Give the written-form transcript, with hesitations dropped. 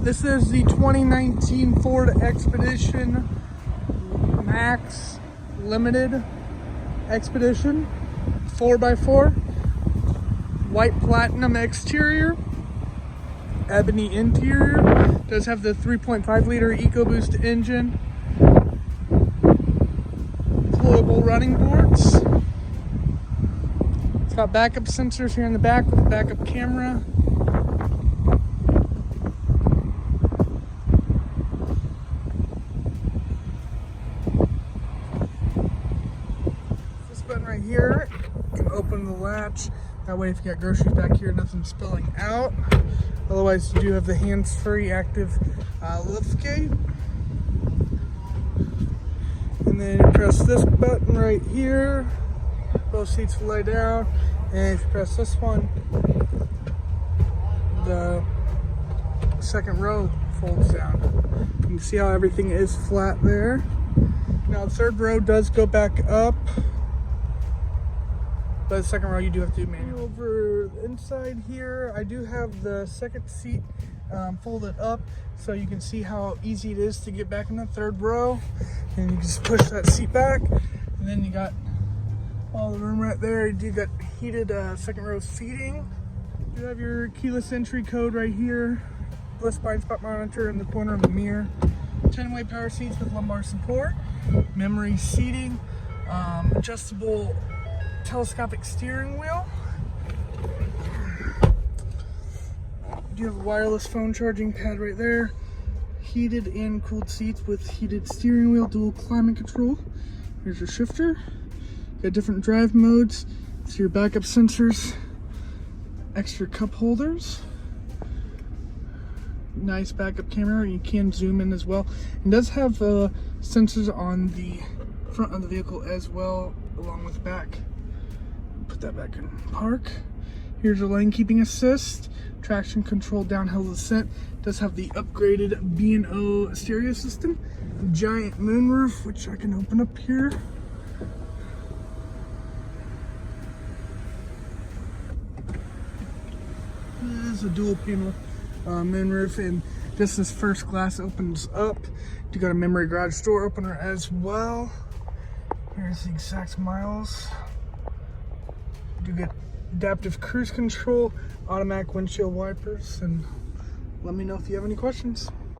This is the 2019 Ford Expedition Max Limited Expedition 4x4. White platinum exterior, ebony interior. Does have the 3.5 liter EcoBoost engine. Deployable running boards. It's got backup sensors here in the back with a backup camera. This button right here, you can open the latch. That way if you got groceries back here, nothing's spilling out. Otherwise, you do have the hands-free active liftgate. And then you press this button right here. Both seats will lay down. And if you press this one, the second row folds down. You can see how everything is flat there. Now the third row does go back up. But the second row you do have to do manual. Over the inside here, I do have the second seat folded up so you can see how easy it is to get back in the third row. And you just push that seat back, and then you got all the room right there. You do got heated second row seating. You do have your keyless entry code right here. BLIS blind spot monitor in the corner of the mirror. 10-way power seats with lumbar support. Memory seating. Adjustable telescopic steering wheel. You have a wireless phone charging pad right there. Heated and cooled seats with heated steering wheel, dual climate control. Here's your shifter. Got different drive modes. So your backup sensors, extra cup holders. Nice backup camera. You can zoom in as well. It does have sensors on the front of the vehicle as well, along with the back. Put that back in park. Here's your lane keeping assist, traction control downhill descent. Does have the upgraded B&O stereo system, giant moonroof, which I can open up here. This is a dual panel moonroof, and just this first glass opens up. You got a memory garage door opener as well. Here's the exact miles. You get adaptive cruise control, automatic windshield wipers, and let me know if you have any questions.